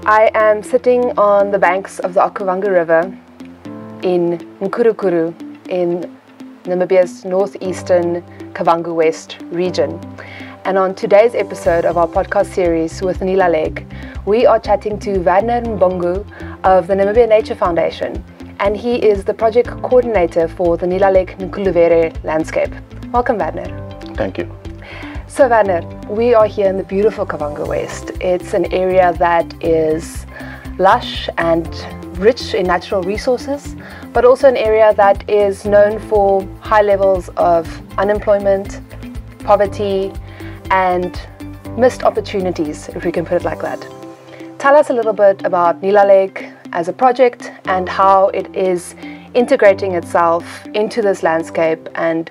I am sitting on the banks of the Okavango River in Nkulivere in Namibia's northeastern Kavango West region. And on today's episode of our podcast series with NILALEG, we are chatting to Werner Mbongu of the Namibia Nature Foundation, and he is the project coordinator for the NILALEG Nkulivere landscape. Welcome, Werner. Thank you. So Werner, we are here in the beautiful Kavango West. It's an area that is lush and rich in natural resources, but also an area that is known for high levels of unemployment, poverty, and missed opportunities, if we can put it like that. Tell us a little bit about NILALEG as a project and how it is integrating itself into this landscape and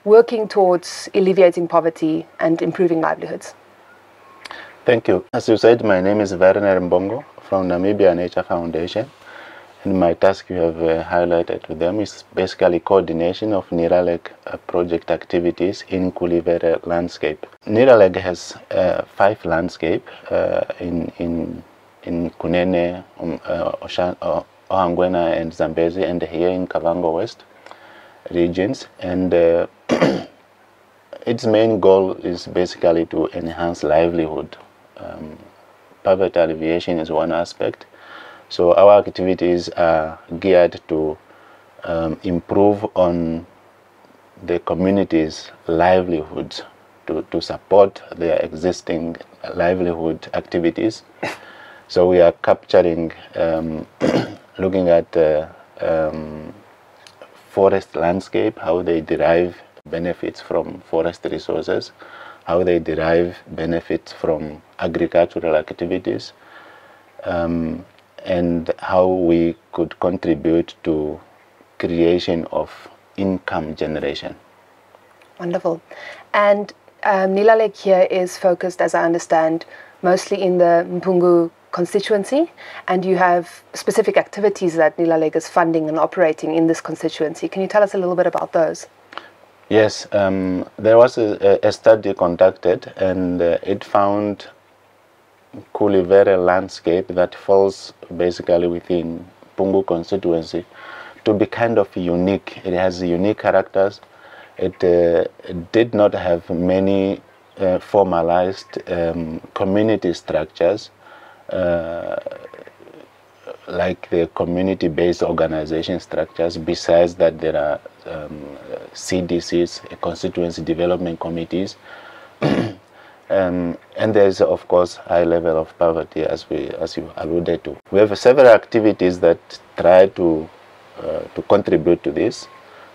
working towards alleviating poverty and improving livelihoods. Thank you. As you said, my name is Werner Mbongu from Namibia Nature Foundation, and my task you have highlighted with them is basically coordination of NILALEG project activities in Nkulivere landscape. NILALEG has 5 landscapes in Kunene, Ohangwena and Zambezi, and here in Kavango West regions, and its main goal is basically to enhance livelihood. Poverty alleviation is one aspect, so our activities are geared to improve on the community's livelihoods, to support their existing livelihood activities. So we are capturing, looking at forest landscape, how they derive benefits from forest resources, how they derive benefits from agricultural activities, and how we could contribute to creation of income generation. Wonderful. And NILALEG here is focused, as I understand, mostly in the Mpungu constituency, and you have specific activities that NILALEG is funding and operating in this constituency. Can you tell us a little bit about those? Yes, there was a study conducted, and it found Nkulivere landscape that falls basically within Mpungu constituency to be kind of unique. It has unique characters. It did not have many formalized community structures like the community-based organization structures. Besides that, there are CDCs, constituency development committees, and there's of course high level of poverty, as you alluded to. We have several activities that try to contribute to this.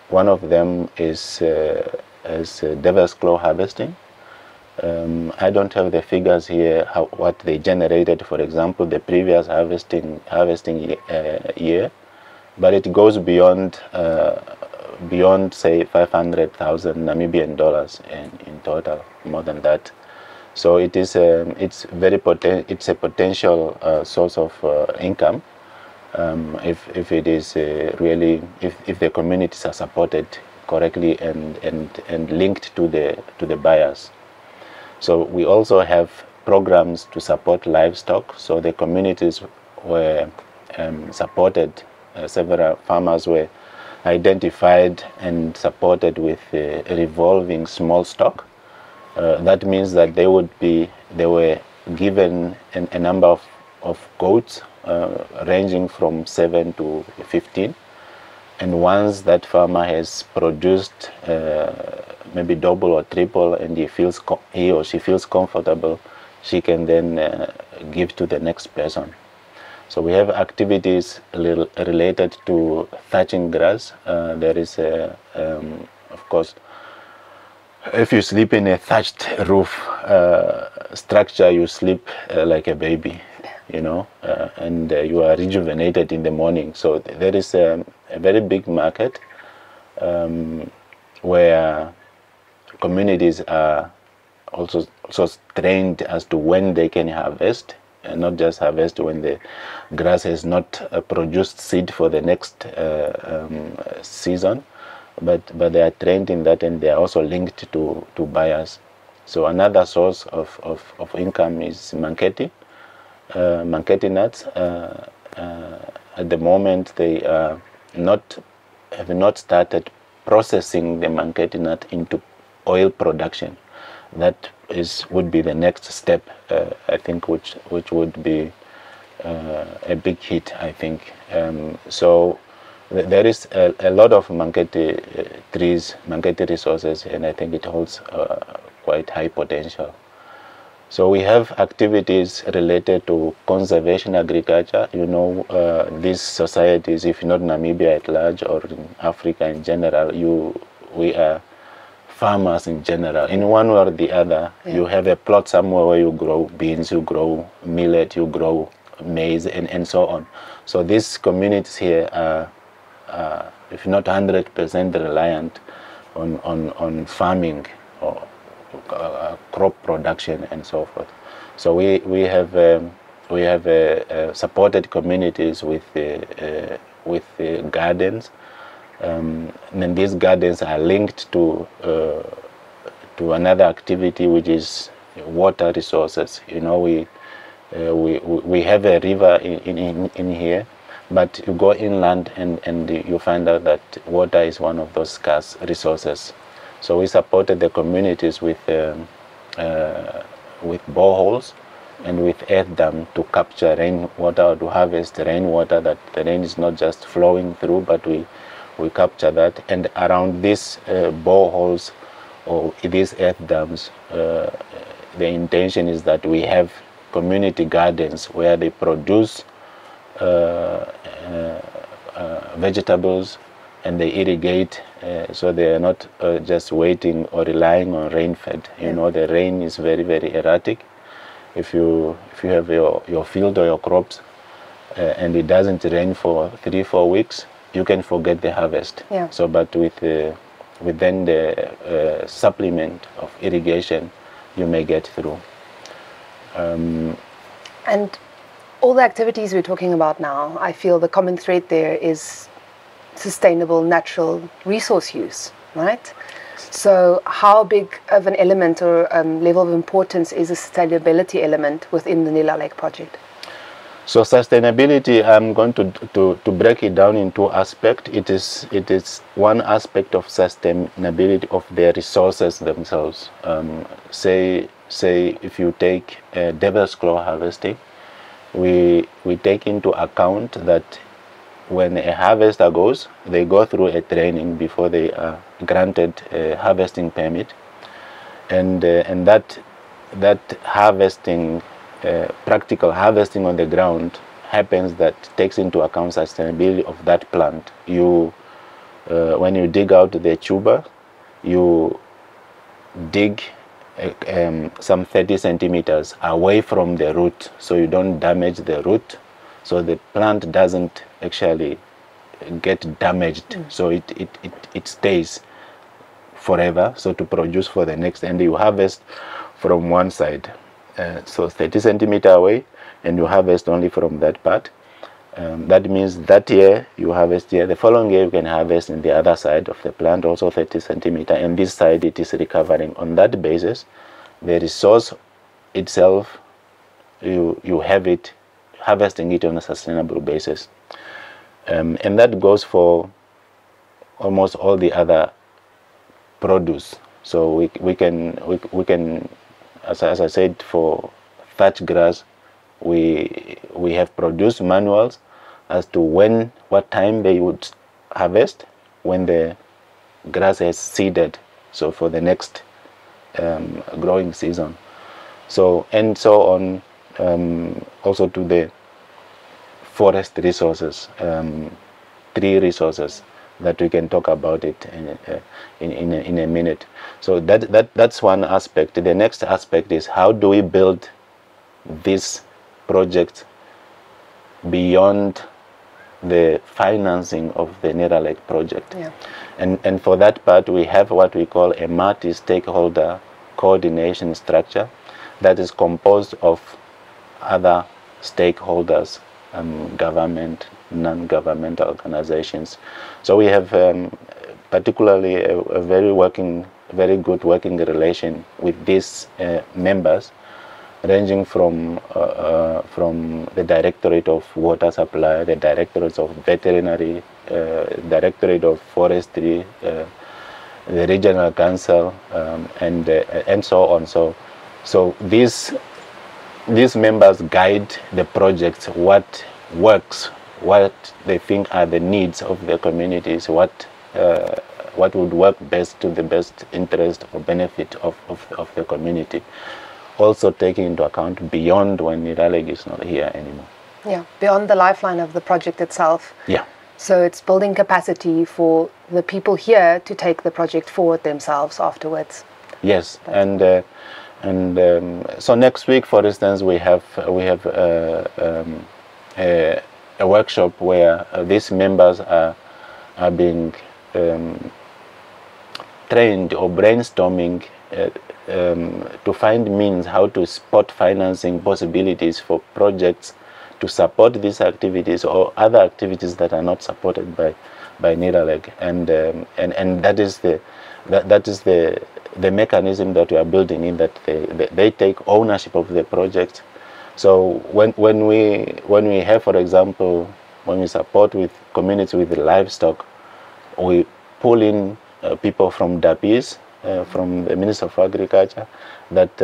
One of them is devil's claw harvesting. I don't have the figures here, what they generated, for example, the previous harvesting year, but it goes beyond say 500,000 Namibian dollars in total, more than that. So it is it's a potential source of income if it is really if the communities are supported correctly and linked to the buyers. So we also have programs to support livestock. So the communities were supported, several farmers were identified and supported with revolving small stock. That means that they were given a number of goats ranging from 7 to 15. And once that farmer has produced maybe double or triple, and he or she feels comfortable, she can then give to the next person. So we have activities related to thatching grass. There is of course, if you sleep in a thatched roof structure, you sleep like a baby, you know, and you are rejuvenated in the morning. So there is a very big market where communities are also trained as to when they can harvest, and not just harvest when the grass has not produced seed for the next season, but they are trained in that, and they are also linked to buyers. So another source of income is manketi. Manketi nuts. At the moment, they have not started processing the Manketi nut into oil production. That would be the next step, I think, which would be a big hit, I think. So there is a lot of Manketi trees, Manketi resources, and I think it holds quite high potential. So we have activities related to conservation agriculture. You know, these societies, if not Namibia at large or in Africa in general, we are farmers in general. In one way or the other, you have a plot somewhere where you grow beans, you grow millet, you grow maize, and so on. So these communities here are, if not 100% reliant on farming or crop production and so forth. So we have supported communities with gardens, and then these gardens are linked to another activity, which is water resources. You know, we have a river in here, but you go inland and you find out that water is one of those scarce resources. So we supported the communities with boreholes and with earth dam to capture rainwater, or to harvest rainwater, that the rain is not just flowing through, but we capture that. And around these boreholes or these earth dams, the intention is that we have community gardens where they produce vegetables and they irrigate, so they are not just waiting or relying on rain-fed. You know, the rain is very, very erratic. If you have your field or your crops and it doesn't rain for 3-4 weeks, you can forget the harvest. So, but with then the supplement of irrigation, you may get through. And all the activities we're talking about now, I feel the common thread there is sustainable natural resource use, right? So how big of an element or level of importance is a sustainability element within the NILALEG project? So sustainability, I'm going to break it down in two aspects. It is one aspect of sustainability of the resources themselves. Say if you take devil's claw harvesting, we take into account that when a harvester goes, they go through a training before they are granted a harvesting permit, and that harvesting, practical harvesting on the ground happens, that takes into account sustainability of that plant. You when you dig out the tuber, you dig some 30 centimeters away from the root, so you don't damage the root, so the plant doesn't actually get damaged. So it stays forever, so to produce for the next, and you harvest from one side, so 30 centimeters away, and you harvest only from that part. That means that year you harvest here, the following year you can harvest in the other side of the plant, also 30 centimeters, and this side it is recovering. On that basis, the resource itself, you have it, harvesting it on a sustainable basis. And that goes for almost all the other produce. So we can, as I said, for thatch grass, we have produced manuals as to what time they would harvest when the grass has seeded, so for the next growing season. So and so on, also to the forest resources, tree resources, that we can talk about it in a minute. So that's one aspect. The next aspect is, how do we build this project beyond the financing of the NILALEG project? And for that part, we have what we call a multi-stakeholder coordination structure that is composed of other stakeholders, government, non-governmental organizations. So we have particularly a very good working relation with these members, ranging from the Directorate of Water Supply, the Directorates of Veterinary, Directorate of Forestry, the Regional Council, and so on. So these members guide the projects, what works, what they think are the needs of the communities, what would work best to the best interest or benefit of the community. Also taking into account beyond when NILALEG is not here anymore. Yeah, beyond the lifeline of the project itself. Yeah. So it's building capacity for the people here to take the project forward themselves afterwards. Yes, so next week, for instance, we have a workshop where these members are being trained or brainstorming to find means how to spot financing possibilities for projects to support these activities or other activities that are not supported by NILALEG, and that is the mechanism that we are building in, that they take ownership of the project. So when we have, for example, when we support with communities with livestock, we pull in people from DAPIs, from the Minister of Agriculture, that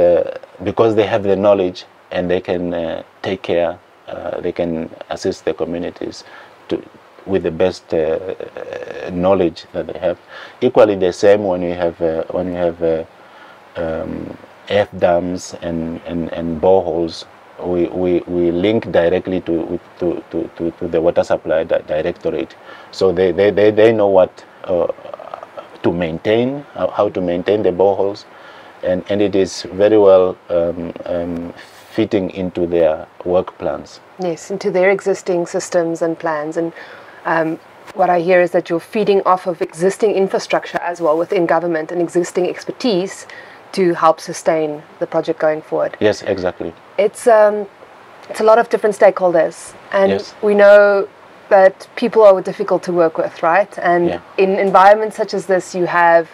because they have the knowledge and they can take care, they can assist the communities with the best knowledge that they have. Equally the same when we have earth dams and boreholes, we link directly to the Water Supply Directorate, so they know what to maintain, how to maintain the boreholes, and it is very well fitting into their work plans. Yes, into their existing systems and plans. And what I hear is that you're feeding off of existing infrastructure as well within government and existing expertise to help sustain the project going forward. Yes, exactly. It's a lot of different stakeholders, and yes, we know that people are difficult to work with, right? And in environments such as this, you have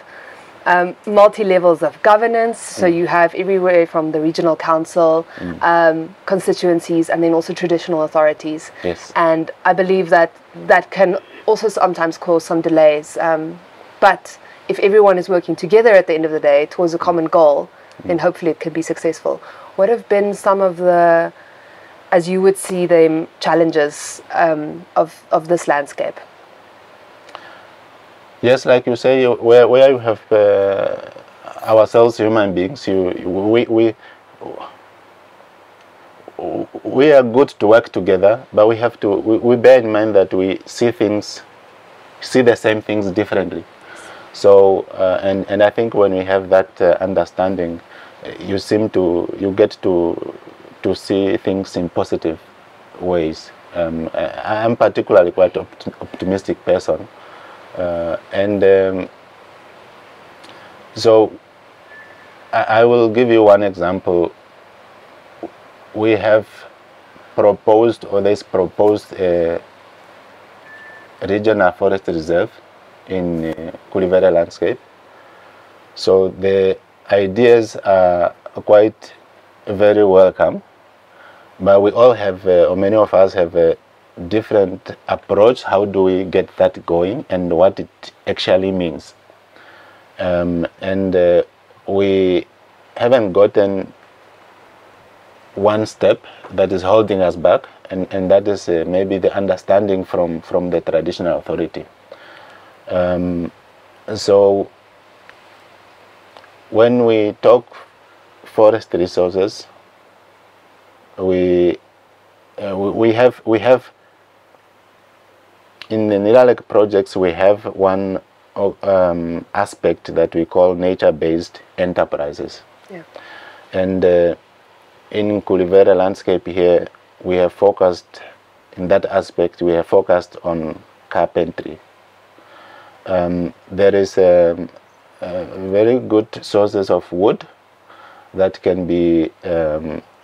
multi-levels of governance, so you have everywhere from the regional council, constituencies, and then also traditional authorities. Yes. And I believe that can also sometimes cause some delays. But if everyone is working together at the end of the day towards a common goal, then hopefully it could be successful. What have been some of the, as you would see them, challenges of this landscape? Yes, like you say, where you have ourselves, human beings, we are good to work together, but we have to we bear in mind that we see the same things differently. So and I think when we have that understanding, you get to see things in positive ways. I'm particularly quite optimistic person. So I will give you one example. We have proposed, or there's proposed, a regional forest reserve in Nkulivere landscape. So the ideas are quite very welcome, but we all have, or many of us have a different approach. How do we get that going and what it actually means? We haven't gotten one step that is holding us back, and that is maybe the understanding from the traditional authority. So when we talk forest resources, we have in the NILALEG projects, we have one aspect that we call nature-based enterprises. Yeah. And in Nkulivere landscape here, we have focused, in that aspect, we have focused on carpentry. There is very good sources of wood that can be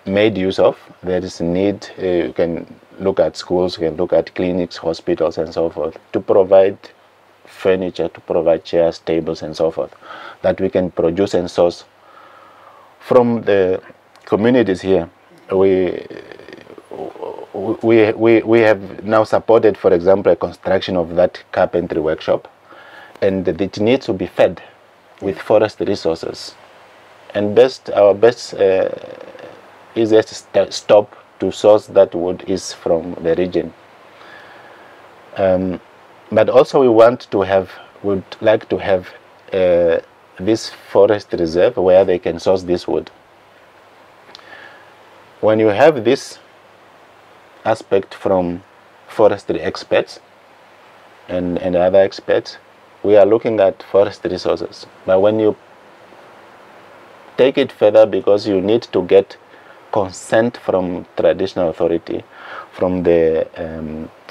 made use of. There is a need, you can look at schools, you can look at clinics, hospitals, and so forth, to provide furniture, to provide chairs, tables, and so forth, that we can produce and source from the communities here. We have now supported, for example, a construction of that carpentry workshop, and it needs to be fed with forest resources. And our best easiest stop to source that wood is from the region. But also would like to have this forest reserve where they can source this wood. When you have this aspect from forestry experts and other experts, we are looking at forest resources. But when you take it further, because you need to get consent from traditional authority, from the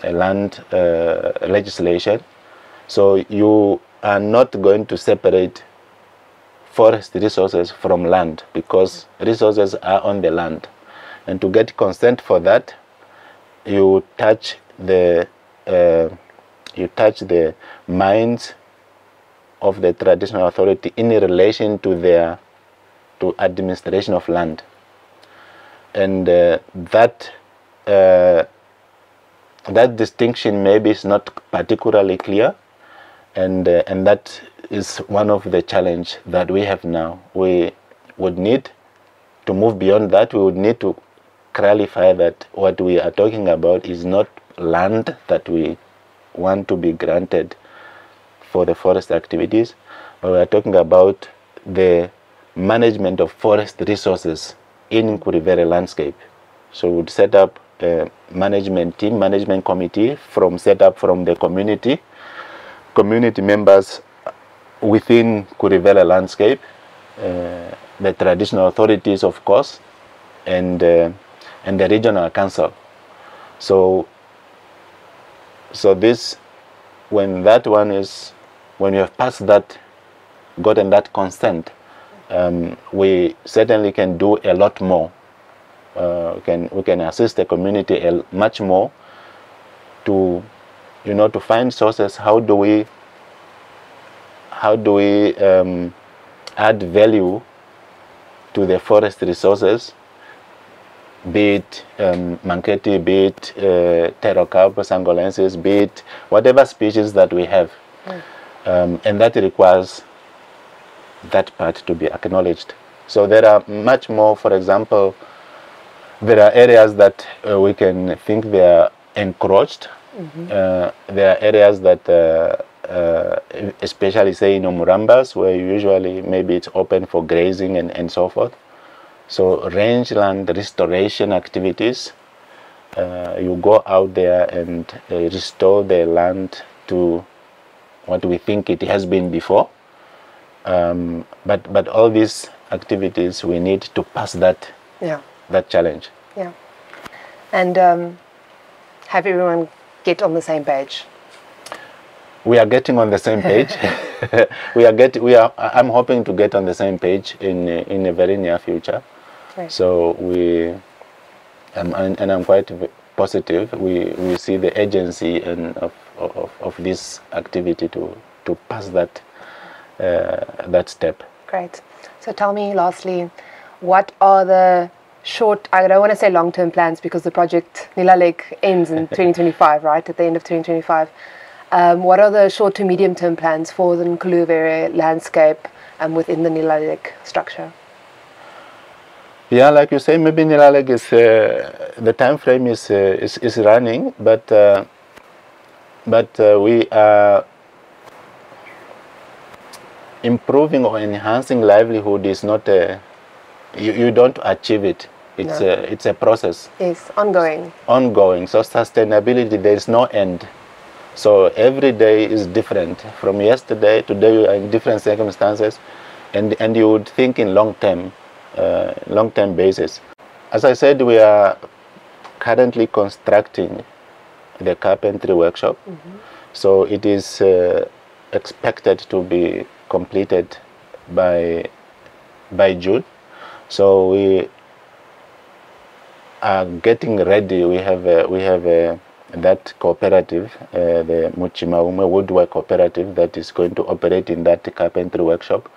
land legislation, so you are not going to separate forest resources from land, because resources are on the land. And to get consent for that, you touch the minds of the traditional authority in relation to administration of land, and that distinction maybe is not particularly clear, and that is one of the challenge that we have now. We would need to move beyond that. We would need to clarify that what we are talking about is not land that we want to be granted for the forest activities, but we are talking about the management of forest resources in Nkulivere landscape. So we would set up a management team, management committee set up from the community members within Nkulivere landscape, the traditional authorities, of course, and the regional council. So this, when you have passed that, gotten that consent, we certainly can do a lot more. We can assist the community much more to find sources. How do we add value to the forest resources, be it Manketi, be it Pterocarpus angolensis, be it whatever species that we have, and that requires that part to be acknowledged. So there are much more. For example, there are areas that we can think they are encroached. There are areas that especially say in Omurambas, where usually maybe it's open for grazing and so forth. So rangeland restoration activities, you go out there and restore the land to what we think it has been before. But all these activities, we need to pass that challenge. Yeah. And have everyone get on the same page? We are getting on the same page. I'm hoping to get on the same page in a very near future. Right. So I'm quite positive. We see the agency of this activity to pass that step. Great. So tell me lastly, what are the short, I don't want to say long-term plans, because the project NILALEG ends in 2025, right, at the end of 2025. What are the short to medium-term plans for the Nkulivere landscape within the NILALEG structure? Yeah, like you say, maybe NILALEG is the time frame is running, but we are improving or enhancing livelihood is not you don't achieve it. It's a process. Yes, ongoing. So sustainability, there is no end. So every day is different. From yesterday, today you are in different circumstances, and you would think in long-term basis. As I said, we are currently constructing the carpentry workshop. So it is expected to be completed by June. So we are getting ready. We have that cooperative, the Muchimaume Woodwork Cooperative, that is going to operate in that carpentry workshop.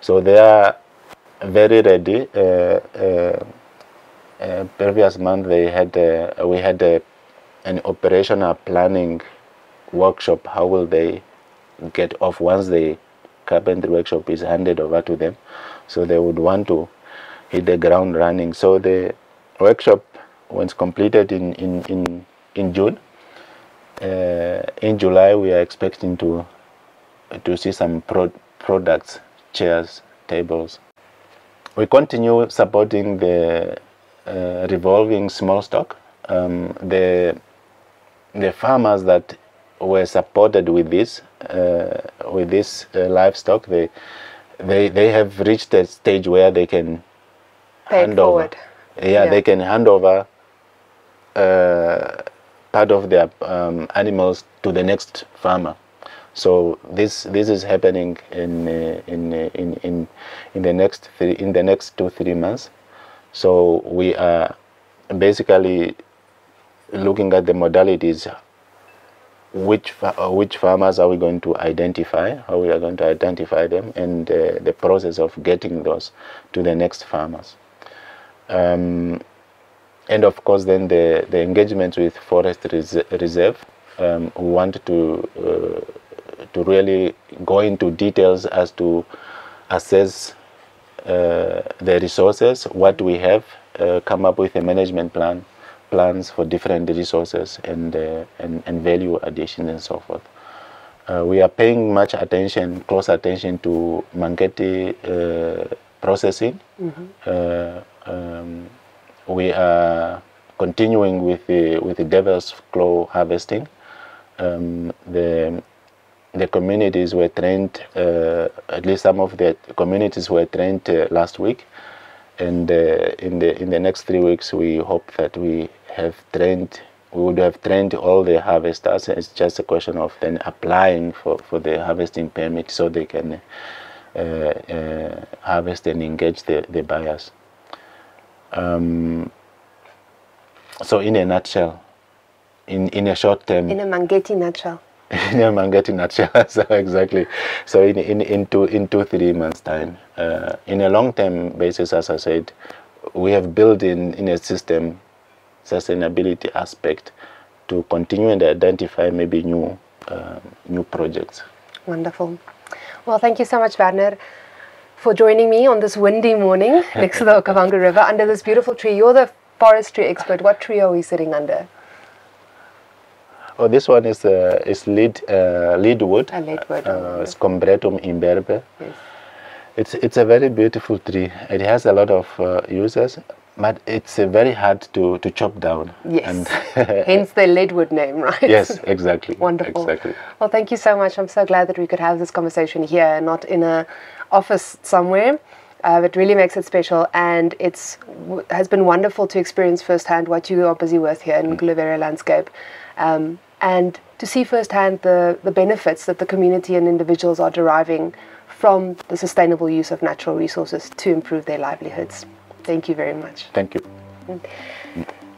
So they are very ready. previous month we had an operational planning workshop. How will they get off once the carpentry workshop is handed over to them? So they would want to hit the ground running. So the workshop was completed in June. In July we are expecting to see some products, chairs, tables. We continue supporting the revolving small stock. The farmers that were supported with this livestock, they have reached a stage where they can hand over. They can hand over part of their animals to the next farmer. So this is happening in the next 2-3 months. So we are basically looking at the modalities. Which farmers are we going to identify? How we are going to identify them, and the process of getting those to the next farmers. And of course, then the engagement with Forest Reserve. We want to really go into details as to assess the resources, what we have, come up with a management plans for different resources and value addition and so forth. We are paying close attention to Mangeti processing. We are continuing with the Devil's Claw harvesting. The communities were trained, at least some of the communities were trained last week, and in the next 3 weeks we hope that we would have trained all the harvesters. It's just a question of then applying for the harvesting permit so they can harvest and engage the buyers. So in a nutshell, in a short term, in a Mangeti nutshell. In a Mangeti nutshell, so exactly. So in 2-3 months' time, in a long-term basis, as I said, we have built in a system sustainability aspect to continue and identify maybe new projects. Wonderful. Well, thank you so much, Werner, for joining me on this windy morning next to the Okavango River under this beautiful tree. You're the forestry expert. What tree are we sitting under? Oh, this one is leadwood. Leadwood. Scombretum imberbe. Yes. It's a very beautiful tree. It has a lot of uses, but it's very hard to chop down. Yes. And hence the leadwood name, right? Yes, exactly. Wonderful. Exactly. Well, thank you so much. I'm so glad that we could have this conversation here, not in an office somewhere. It really makes it special, and has been wonderful to experience firsthand what you are busy with here in Nkulivere landscape. And to see firsthand the benefits that the community and individuals are deriving from the sustainable use of natural resources to improve their livelihoods. Thank you very much. Thank you.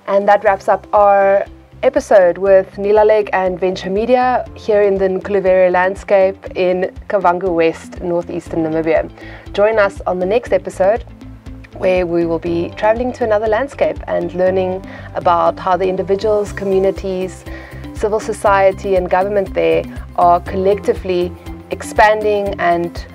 And that wraps up our episode with NILALEG and Venture Media here in the Nkulivere landscape in Kavango West, northeastern Namibia. Join us on the next episode, where we will be traveling to another landscape and learning about how the individuals, communities, civil society and government there are collectively expanding and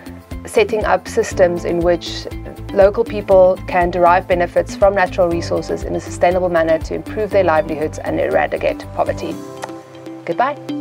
setting up systems in which local people can derive benefits from natural resources in a sustainable manner to improve their livelihoods and eradicate poverty. Goodbye.